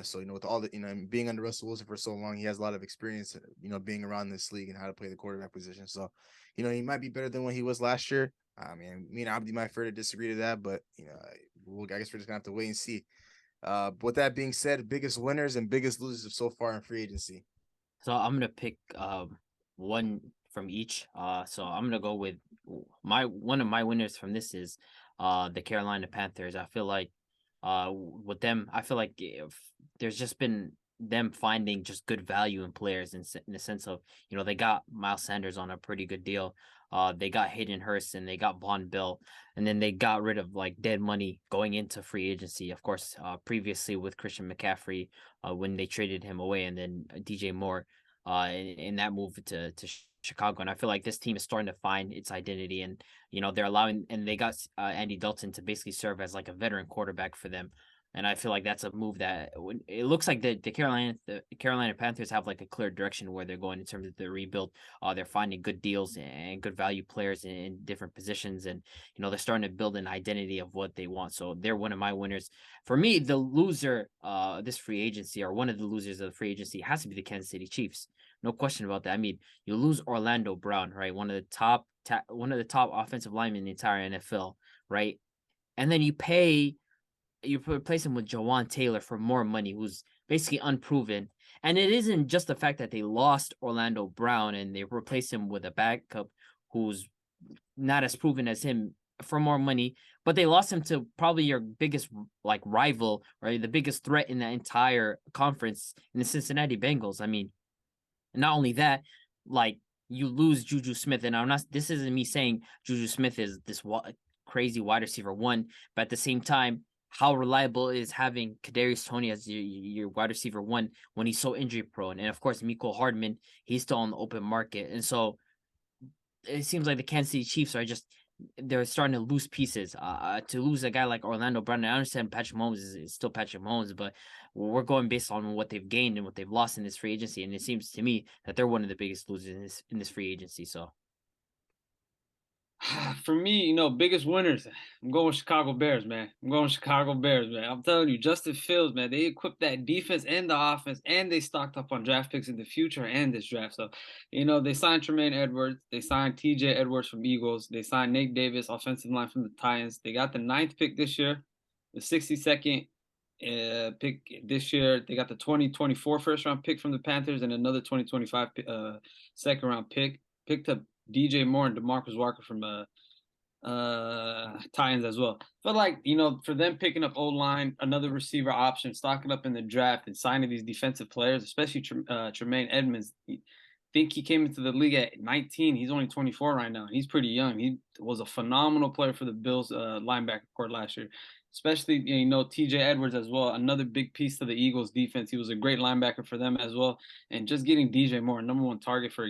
S2: So with all the being under Russell Wilson for so long, he has a lot of experience. Being around this league and how to play the quarterback position. So he might be better than what he was last year. I mean, me and Abdi might fair to disagree to that, but I guess we're just gonna have to wait and see. With that being said, biggest winners and biggest losers so far in free agency.
S3: So I'm gonna pick one from each. So I'm gonna go with one of my winners from this is the Carolina Panthers. I feel like with them, if there's just been them finding just good value in players in the sense of they got Miles Sanders on a pretty good deal. They got Hayden Hurst and they got Von Bell, and then they got rid of like dead money going into free agency. Of course, previously with Christian McCaffrey when they traded him away, and then DJ Moore in that move to Chicago. And I feel like this team is starting to find its identity, and they're allowing, and they got Andy Dalton to basically serve as like a veteran quarterback for them. And I feel like that's a move that it looks like the Carolina Panthers have like a clear direction where they're going in terms of the rebuild. They're finding good deals and good value players in different positions, and they're starting to build an identity of what they want. So they're one of my winners. For me, the loser this free agency, or one of the losers of the free agency, has to be the Kansas City Chiefs. No question about that. I mean, you lose Orlando Brown, right? One of the top offensive linemen in the entire NFL, right? And then you replace him with Jawan Taylor for more money, who's basically unproven. And it isn't just the fact that they lost Orlando Brown and they replaced him with a backup who's not as proven as him for more money, but they lost him to probably your biggest like rival, or the biggest threat in the entire conference, in the Cincinnati Bengals. I mean, not only that, like, you lose Juju Smith, and this isn't me saying Juju Smith is this crazy wide receiver one, but at the same time, how reliable is having Kadarius Toney as your wide receiver one when he's so injury prone? And of course, Mecole Hardman, he's still on the open market. And so it seems like the Kansas City Chiefs they're starting to lose pieces. To lose a guy like Orlando Brown, I understand Patrick Mahomes is still Patrick Mahomes, but we're going based on what they've gained and what they've lost in this free agency. And it seems to me that they're one of the biggest losers in this free agency. So
S4: For me, biggest winners, I'm going with Chicago Bears, man. I'm telling you, Justin Fields, man, they equipped that defense and the offense, and they stocked up on draft picks in the future and this draft. So, they signed Tremaine Edwards, they signed TJ Edwards from Eagles, they signed Nate Davis, offensive line from the Titans. They got the 9th pick this year, the 62nd pick this year. They got the 2024 first round pick from the Panthers and another 2025 second round pick. Picked up DJ Moore and DeMarcus Walker from Titans as well. But for them picking up O-line, another receiver option, stocking up in the draft and signing these defensive players, especially Tremaine Edmonds. I think he came into the league at 19. He's only 24 right now. He's pretty young. He was a phenomenal player for the Bills linebacker corps last year. Especially, TJ Edwards as well, another big piece to the Eagles defense. He was a great linebacker for them as well. And just getting DJ Moore, number one target for,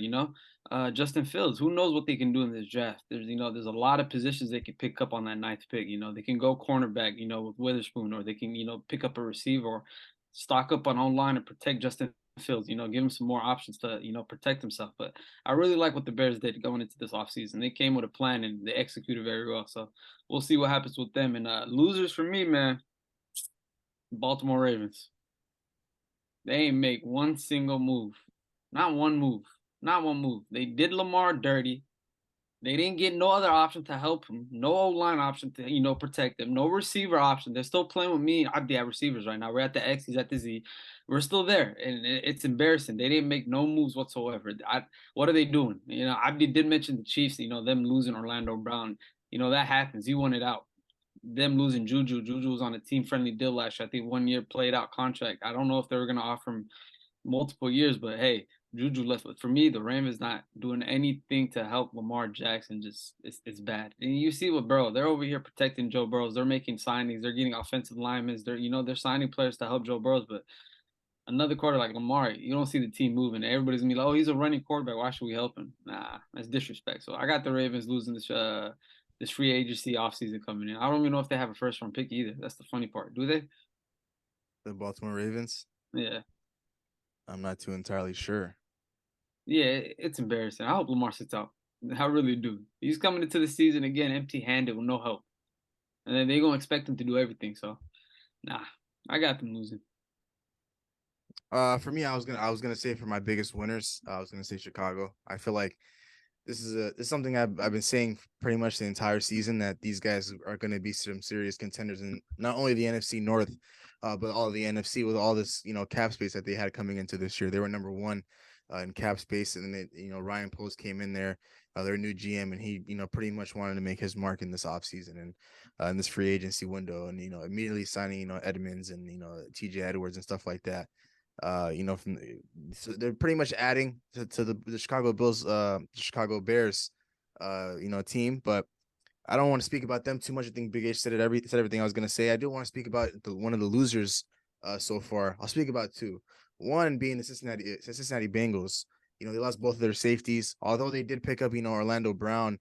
S4: Justin Fields. Who knows what they can do in this draft? There's a lot of positions they can pick up on that 9th pick. They can go cornerback, with Witherspoon, or they can, pick up a receiver, or stock up on online and protect Justin Fields, give him some more options to, protect himself. But I really like what the Bears did going into this offseason. They came with a plan and they executed very well. So we'll see what happens with them. And losers for me, man, Baltimore Ravens. They ain't make one single move. Not one move. They did Lamar dirty. They didn't get no other option to help him. No O-line option to, protect him. No receiver option. They're still playing with me. I'd be at receivers right now. We're at the X. He's at the Z. We're still there. And it's embarrassing. They didn't make no moves whatsoever. What are they doing? I did mention the Chiefs, them losing Orlando Brown. That happens. He wanted out. Them losing Juju. Juju was on a team-friendly deal last year. I think 1 year played out contract. I don't know if they were going to offer him multiple years, but hey, Juju left. But for me, the Ravens not doing anything to help Lamar Jackson. Just it's bad. And you see what Burrow, they're over here protecting Joe Burrows. They're making signings. They're getting offensive linemen. They're signing players to help Joe Burrows. But another quarter like Lamar, you don't see the team moving. Everybody's gonna be like, oh, he's a running quarterback. Why should we help him? Nah, that's disrespect. So I got the Ravens losing this free agency offseason coming in. I don't even know if they have a first round pick either. That's the funny part. Do they?
S2: The Baltimore Ravens?
S4: Yeah.
S2: I'm not too entirely sure.
S4: Yeah, it's embarrassing. I hope Lamar sits out. I really do. He's coming into the season again empty-handed with no help. And then they're going to expect him to do everything. So, nah, I got them losing.
S2: For me, I was gonna say for my biggest winners, I was gonna say Chicago. I feel like this is something I've been saying pretty much the entire season, that these guys are going to be some serious contenders in not only the NFC North, but all the NFC, with all this cap space that they had coming into this year. They were number one in cap space, and then Ryan Post came in there, their new GM, and he pretty much wanted to make his mark in this offseason and in this free agency window, and immediately signing Edmonds and TJ Edwards and stuff like that. So they're pretty much adding to the Chicago Bills, Chicago Bears, team. But I don't want to speak about them too much. I think Big H said everything I was gonna say. I do want to speak about one of the losers so far. I'll speak about two. One being the Cincinnati Bengals. They lost both of their safeties, although they did pick up Orlando Brown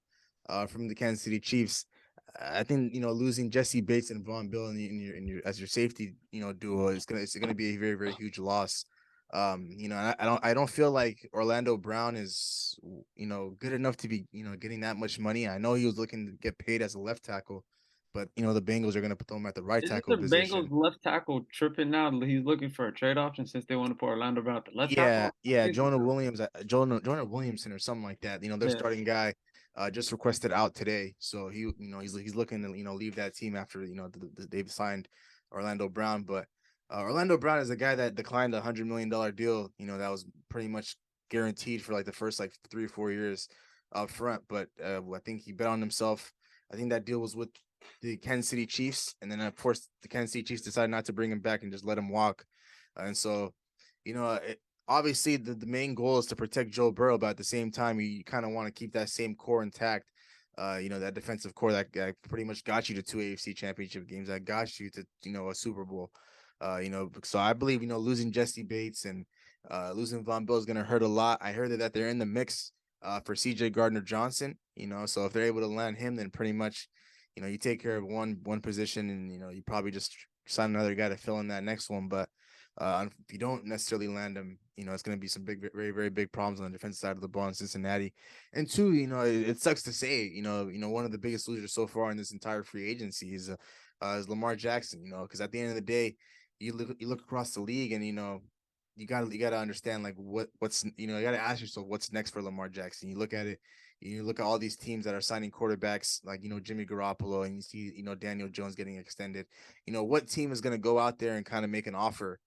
S2: from the Kansas City Chiefs. I think losing Jesse Bates and Von Bill in your as your safety duo it's gonna be a very very huge loss. And I don't feel like Orlando Brown is good enough to be getting that much money. I know he was looking to get paid as a left tackle, but the Bengals are gonna put him at the right
S4: Isn't the
S2: tackle
S4: Bengals
S2: position.
S4: left tackle tripping now? He's looking for a trade option since they want to put Orlando Brown at the left
S2: Yeah,
S4: tackle.
S2: yeah, Jonah Williamson or something like that. Their
S4: Yeah.
S2: starting guy just requested out today, so he's looking to leave that team after they've signed Orlando Brown. But Orlando Brown is a guy that declined $100 million deal. That was pretty much guaranteed for like the first like 3 or 4 years up front. But I think he bet on himself. I think that deal was with the Kansas City Chiefs, and then of course the Kansas City Chiefs decided not to bring him back and just let him walk. And so, obviously the main goal is to protect Joe Burrow, but at the same time, you kind of want to keep that same core intact. That defensive core that pretty much got you to 2 AFC championship games, that got you to, a Super Bowl. So I believe, losing Jesse Bates and losing Von Bill is going to hurt a lot. I heard that they're in the mix for CJ Gardner Johnson, so if they're able to land him, then pretty much, you take care of one position and, you probably just sign another guy to fill in that next one. But if you don't necessarily land him, it's going to be some big, very, very big problems on the defensive side of the ball in Cincinnati. And two, it sucks to say, one of the biggest losers so far in this entire free agency is Lamar Jackson. Because at the end of the day, you look across the league, and you gotta understand like what's you gotta ask yourself what's next for Lamar Jackson. You look at it. You look at all these teams that are signing quarterbacks like Jimmy Garoppolo, and you see Daniel Jones getting extended. What team is going to go out there and kind of make an offer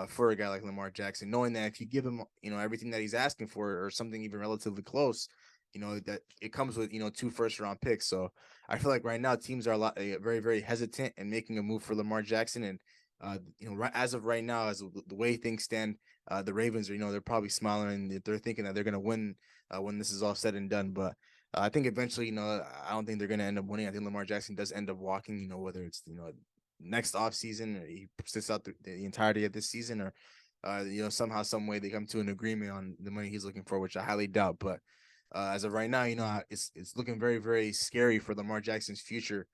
S2: for a guy like Lamar Jackson, knowing that if you give him, everything that he's asking for or something even relatively close, that it comes with, 2 first-round picks. So I feel like right now teams are a lot very, very hesitant in making a move for Lamar Jackson. And, as of right now, as the way things stand, the Ravens are, they're probably smiling and they're thinking that they're going to win when this is all said and done. But I think eventually, I don't think they're going to end up winning. I think Lamar Jackson does end up walking, whether it's, next off season, or he sits out the entirety of this season, or somehow some way they come to an agreement on the money he's looking for, which I highly doubt. But as of right now, it's looking very very scary for Lamar Jackson's future.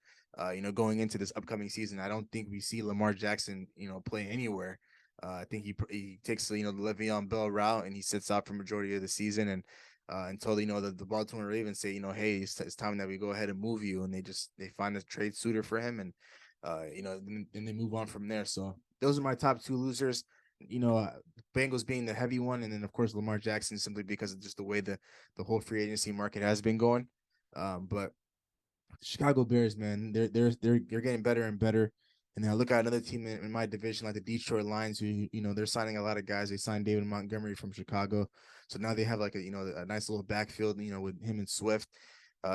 S2: Going into this upcoming season, I don't think we see Lamar Jackson play anywhere. I think he takes the Le'Veon Bell route and he sits out for majority of the season, and until the Baltimore Ravens say hey, it's time that we go ahead and move you, and they find a trade suitor for him, and then they move on from there. So those are my top 2 losers. Bengals being the heavy one, and then of course Lamar Jackson, simply because of just the way the whole free agency market has been going. But Chicago Bears, man, they're getting better and better. And then I look at another team in my division, like the Detroit Lions, who they're signing a lot of guys. They signed David Montgomery from Chicago, so now they have like a nice little backfield, with him and Swift.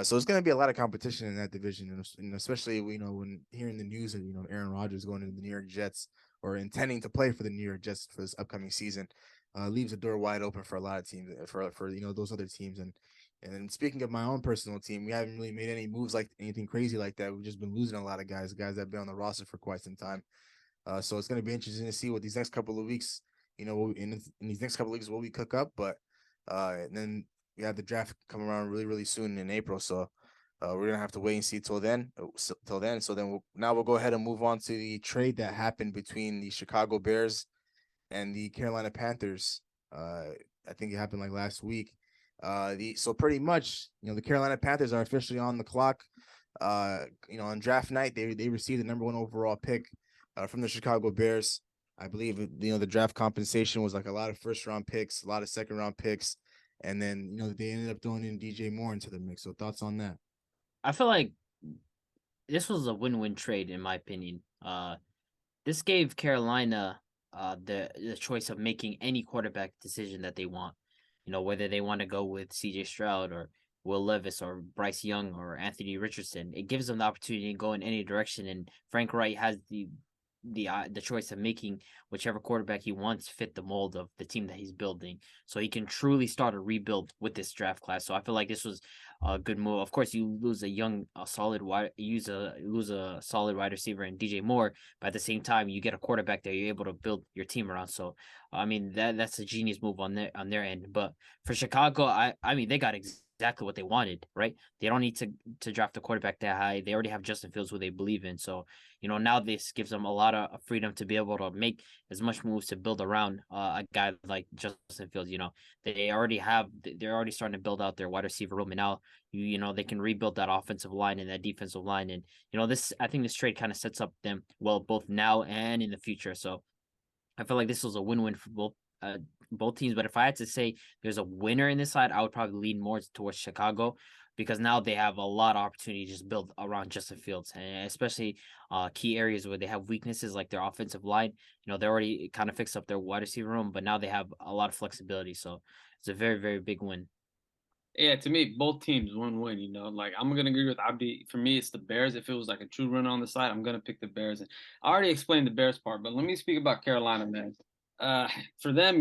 S2: So it's going to be a lot of competition in that division, and especially when hearing the news of Aaron Rodgers going to the New York Jets, or intending to play for the New York Jets for this upcoming season, leaves the door wide open for a lot of teams, for those other teams. And then speaking of my own personal team, we haven't really made any moves like anything crazy like that. We've just been losing a lot of guys that have been on the roster for quite some time. So it's going to be interesting to see what these next couple of weeks, in these next couple of weeks, what we cook up. But and then we have the draft coming around really, really soon in April. So we're gonna have to wait and see till then. So then we'll go ahead and move on to the trade that happened between the Chicago Bears and the Carolina Panthers. I think it happened like last week. So pretty much, the Carolina Panthers are officially on the clock. On draft night, they received the number 1 overall pick from the Chicago Bears. I believe the draft compensation was like a lot of first-round picks, a lot of second-round picks, and then they ended up throwing in DJ Moore into the mix. So thoughts on that?
S3: I feel like this was a win-win trade in my opinion. This gave Carolina the choice of making any quarterback decision that they want. Whether they want to go with CJ Stroud or Will Levis or Bryce Young or Anthony Richardson. It gives them the opportunity to go in any direction, and Frank Wright has the choice of making whichever quarterback he wants fit the mold of the team that he's building, so he can truly start a rebuild with this draft class. So I feel like this was a good move. Of course, you lose a solid wide receiver in DJ Moore, but at the same time, you get a quarterback that you're able to build your team around. So I mean that's a genius move on their end. But for Chicago, I mean they got exactly what they wanted, right? They don't need to draft a quarterback that high. They already have Justin Fields, who they believe in. So, now this gives them a lot of freedom to be able to make as much moves to build around a guy like Justin Fields. They're already starting to build out their wide receiver room, and now they can rebuild that offensive line and that defensive line. And I think this trade kind of sets up them well both now and in the future. So I feel like this was a win-win for both teams. But if I had to say there's a winner in this side, I would probably lean more towards Chicago, because now they have a lot of opportunity to just build around Justin Fields, and especially key areas where they have weaknesses like their offensive line. They already kind of fixed up their wide receiver room, but now they have a lot of flexibility. So it's a very, very big win.
S4: Yeah, to me, both teams win-win. Like I'm gonna agree with Abdi. For me, it's the Bears. If it was like a true run on the side, I'm gonna pick the Bears. And I already explained the Bears part, but let me speak about Carolina, man. For them,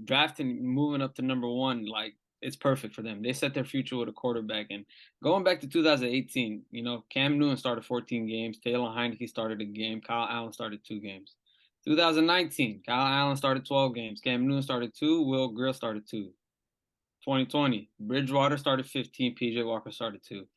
S4: drafting, moving up to number one, like it's perfect for them. They set their future with a quarterback. And going back to 2018, Cam Newton started 14 games, Taylor Heineke started a game, Kyle Allen started 2 games. 2019, Kyle Allen started 12 games, Cam Newton started 2, Will Grill started 2. 2020, Bridgewater started 15, PJ Walker started 2.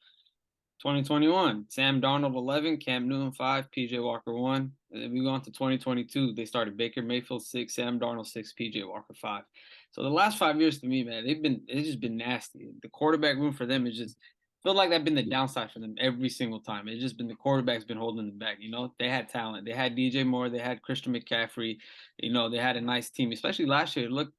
S4: 2021, Sam Darnold 11, Cam Newton 5, PJ Walker 1. And then we go on to 2022, they started Baker Mayfield 6, Sam Darnold 6, PJ Walker 5. So the last 5 years to me, man, it's just been nasty. The quarterback room for them is just feel like that's been the downside for them every single time. It's just been the quarterback's been holding them back. They had talent. They had DJ Moore. They had Christian McCaffrey. They had a nice team, especially last year. Look,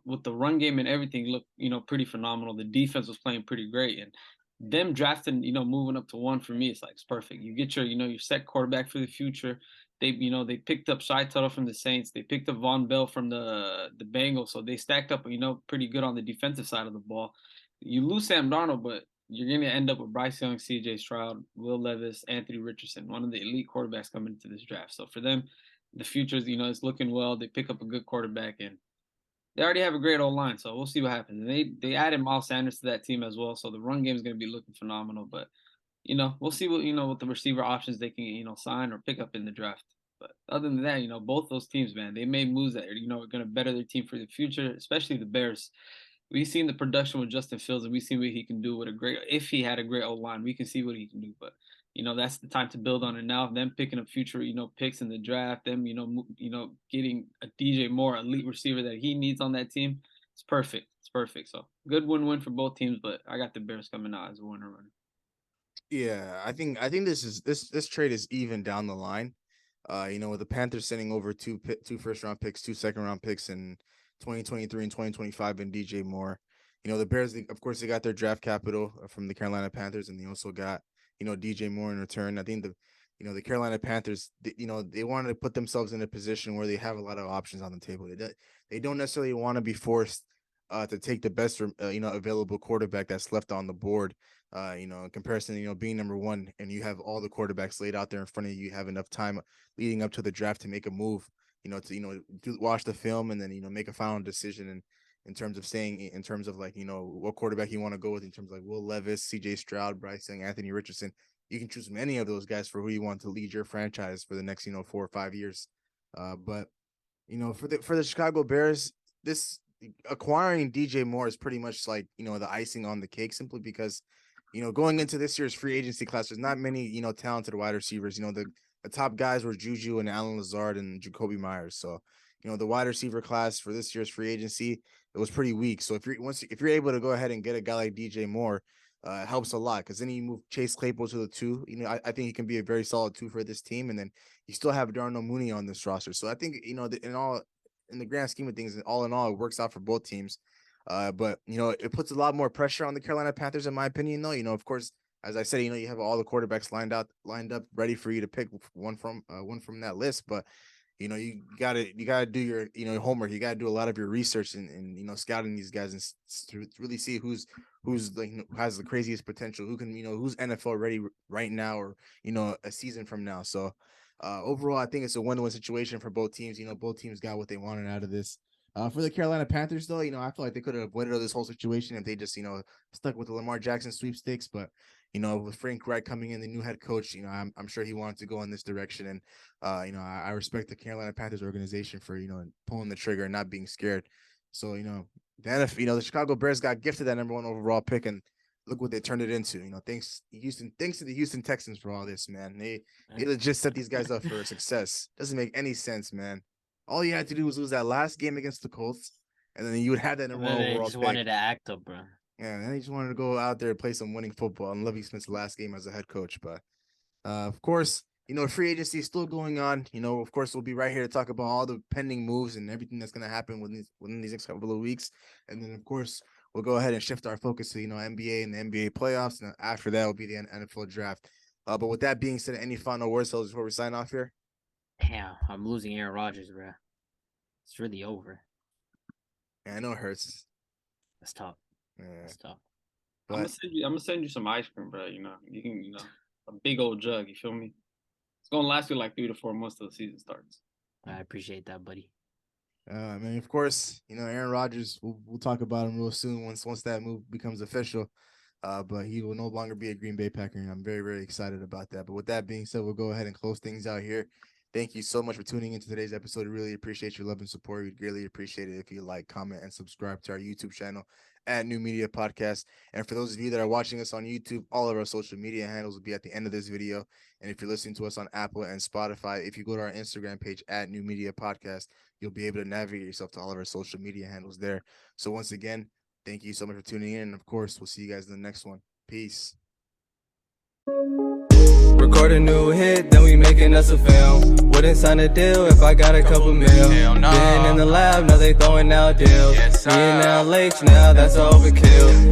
S4: with the run game and everything, looked, pretty phenomenal. The defense was playing pretty great. And them drafting, moving up to one for me, it's perfect. You get your set quarterback for the future. They picked up Shy Tuttle from the Saints. They picked up Von Bell from the Bengals. So they stacked up, pretty good on the defensive side of the ball. You lose Sam Darnold, but you're going to end up with Bryce Young, C.J. Stroud, Will Levis, Anthony Richardson, one of the elite quarterbacks coming into this draft. So for them, the future is, it's looking well. They pick up a good quarterback, and they already have a great old line. So we'll see what happens. And they added Miles Sanders to that team as well. So the run game is going to be looking phenomenal. But we'll see what the receiver options they can sign or pick up in the draft. But other than that, both those teams, man, they made moves that are going to better their team for the future, especially the Bears. We've seen the production with Justin Fields, and we've seen what he can do if he had a great old line, we can see what he can do. But that's the time to build on it now. Them picking up future picks in the draft, them getting a DJ Moore, elite receiver that he needs on that team. It's perfect. It's perfect. So good win-win for both teams. But I got the Bears coming out as a winner runner.
S2: Yeah, I think this trade is even down the line. With the Panthers sending over two first-round picks, 2 second-round picks in 2023 and 2025, and DJ Moore. The Bears, of course, they got their draft capital from the Carolina Panthers, and they also got DJ Moore in return. I think the Carolina Panthers, they wanted to put themselves in a position where they have a lot of options on the table. They don't necessarily want to be forced to take the best available quarterback that's left on the board. In comparison, being number one and you have all the quarterbacks laid out there in front of you, you have enough time leading up to the draft to make a move, to watch the film and then, make a final decision in terms of what quarterback you want to go with in terms of like Will Levis, CJ Stroud, Bryce Young, Anthony Richardson. You can choose many of those guys for who you want to lead your franchise for the next, 4 or 5 years. But for the Chicago Bears, this acquiring DJ Moore is pretty much like, the icing on the cake, simply because going into this year's free agency class, there's not many, talented wide receivers. The top guys were Juju and Allen Lazard and Jacoby Myers. So, the wide receiver class for this year's free agency, it was pretty weak. So if you're able to go ahead and get a guy like DJ Moore, it helps a lot, because then you move Chase Claypool to the 2. I think he can be a very solid 2 for this team, and then you still have Darnell Mooney on this roster. So I think in the grand scheme of things, all in all, it works out for both teams. But it puts a lot more pressure on the Carolina Panthers, in my opinion, though. Of course, as I said, you have all the quarterbacks lined up, ready for you to pick one from that list. But you gotta do your homework. You gotta do a lot of your research and scouting these guys and to really see who's like has the craziest potential, who can who's NFL ready right now, or a season from now. So overall, I think it's a win-win situation for both teams. Both teams got what they wanted out of this. For the Carolina Panthers, though, I feel like they could have avoided this whole situation if they just, stuck with the Lamar Jackson sweepstakes. But, with Frank Reich coming in, the new head coach, I'm sure he wanted to go in this direction. And, I respect the Carolina Panthers organization for, pulling the trigger and not being scared. So, the Chicago Bears got gifted that number 1 overall pick. And look what they turned it into. Thanks to the Houston Texans for all this, man. They legit set these guys up for success. Doesn't make any sense, man. All you had to do was lose that last game against the Colts, and then you would have that number one overall
S3: just
S2: pick.
S3: wanted to act up, bro.
S2: Yeah, and they just wanted to go out there and play some winning football. And Lovie Smith's last game as a head coach, but of course, free agency is still going on. Of course, we'll be right here to talk about all the pending moves and everything that's going to happen within these next couple of weeks. And then, of course, we'll go ahead and shift our focus to, NBA and the NBA playoffs. And after that will be the NFL draft. But with that being said, any final words before we sign off here?
S3: Damn, I'm losing Aaron Rodgers, bro. It's really over.
S2: Yeah, I know it hurts.
S3: That's tough.
S2: Yeah.
S3: That's tough.
S2: But
S4: I'm gonna send you some ice cream, bro. You can, a big old jug. You feel me? It's gonna last you like 3 to 4 months till the season starts.
S3: I appreciate that, buddy.
S2: man, of course, Aaron Rodgers, we'll talk about him real soon once that move becomes official. But he will no longer be a Green Bay Packer, and I'm very, very excited about that. But with that being said, we'll go ahead and close things out here. Thank you so much for tuning into today's episode. I really appreciate your love and support. We'd greatly appreciate it if you like, comment, and subscribe to our YouTube channel at New Media Podcast. And for those of you that are watching us on YouTube, all of our social media handles will be at the end of this video. And if you're listening to us on Apple and Spotify, if you go to our Instagram page at New Media Podcast, you'll be able to navigate yourself to all of our social media handles there. So once again, thank you so much for tuning in. And of course, we'll see you guys in the next one. Peace.
S5: Record a new hit, then we making us a film. Wouldn't sign a deal if I got a couple mil. Been in the lab, now they throwing out deals. Me and now Lakes, now that's overkill.